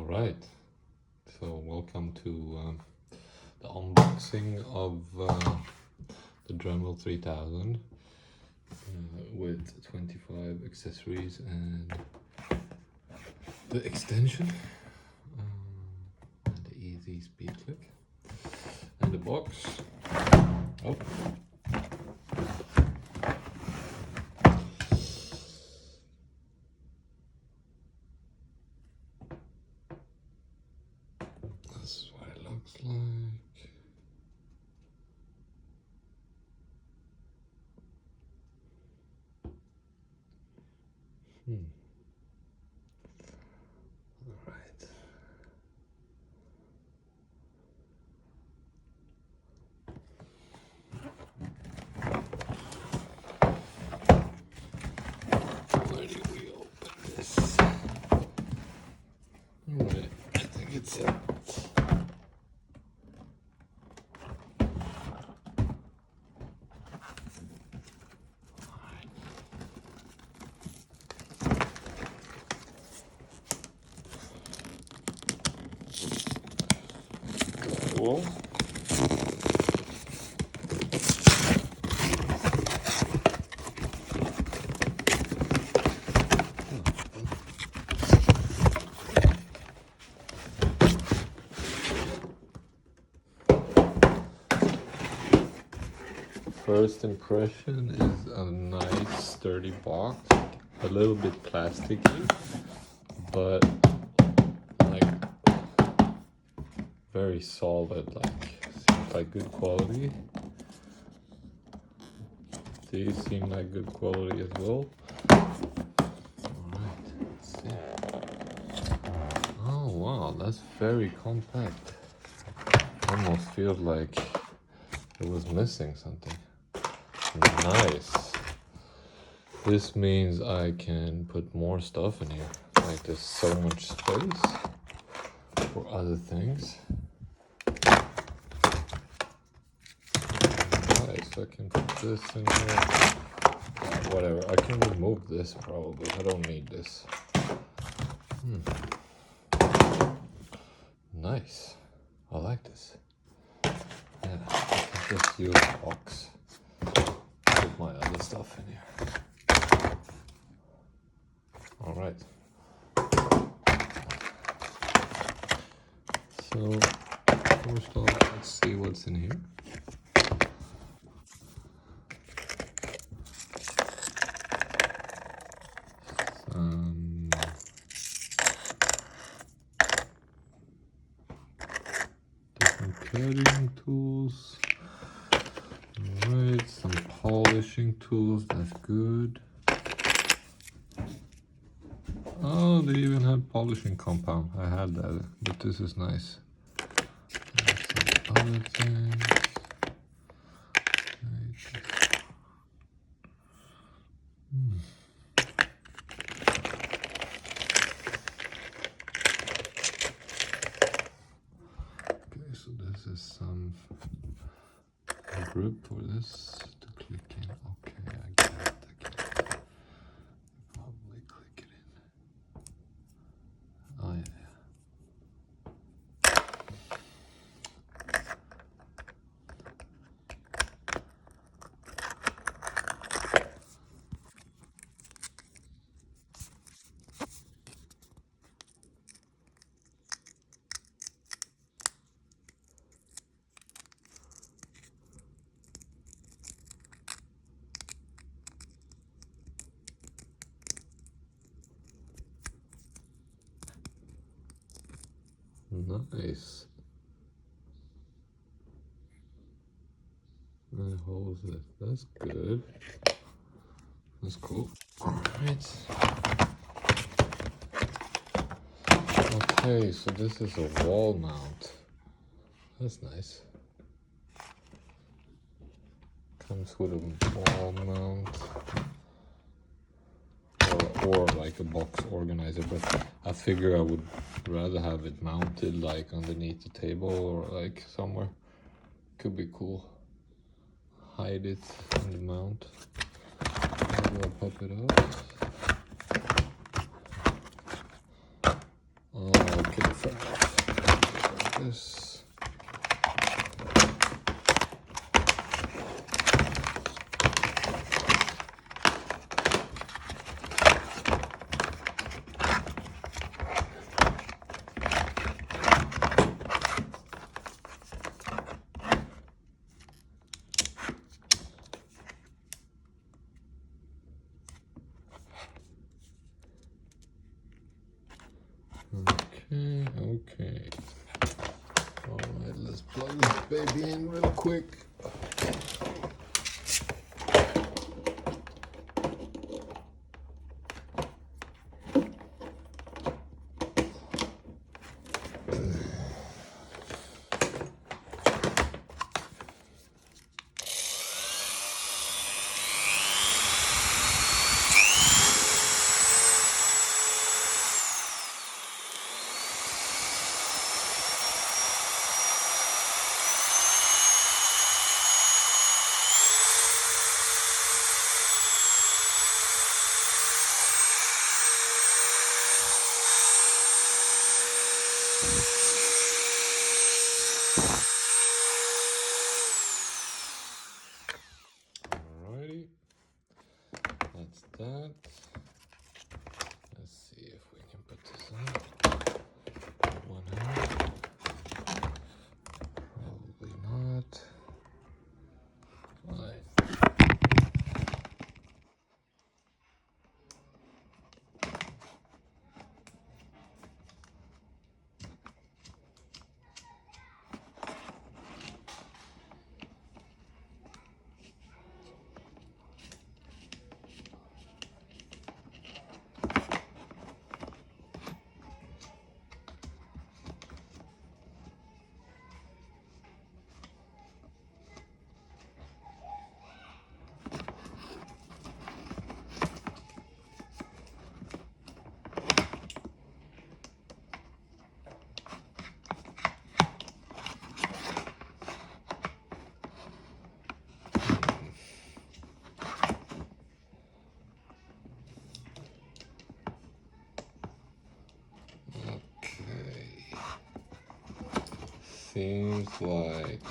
Alright, so welcome to the unboxing of the DREMEL 3000 with 25 accessories and the extension and the easy speed click and the box. Oh. This is what it looks like. All right. Where do we open this? All right, I think it's it. Cool. First impression is a nice sturdy box, a little bit plasticky, but like very solid, like seems like good quality. These seem like good quality as well. Alright, let's see. Oh wow, that's very compact. Almost feels like it was missing something. Nice. This means I can put more stuff in here. Like there's so much space for other things. Nice, I can put this in here. Whatever, I can remove this probably. I don't need this. Nice. I like this. Yeah, I can just use the box. Put my other stuff in here. All right. So first off, let's see what's in here. Some different cutting tools. Alright, some polishing tools, that's good. Oh, they even had polishing compound. I had that, but this is nice. And some other things. Okay, so this is some grip for this to click in. Okay, I get it. Probably click it in. Oh yeah. Nice. And it holds it. That's good. That's cool. Alright. Okay, so this is a wall mount. That's nice. Comes with a wall mount. Or like a box organizer, but I figure I would rather have it mounted like underneath the table or like somewhere. Could be cool. Hide it in the mount. Maybe I'll pop it up. Oh, okay, like this. Okay. All right, let's plug this baby in real quick. Alrighty, that's that. Let's see if we can put this on. One hand. Probably not. Fine. Seems like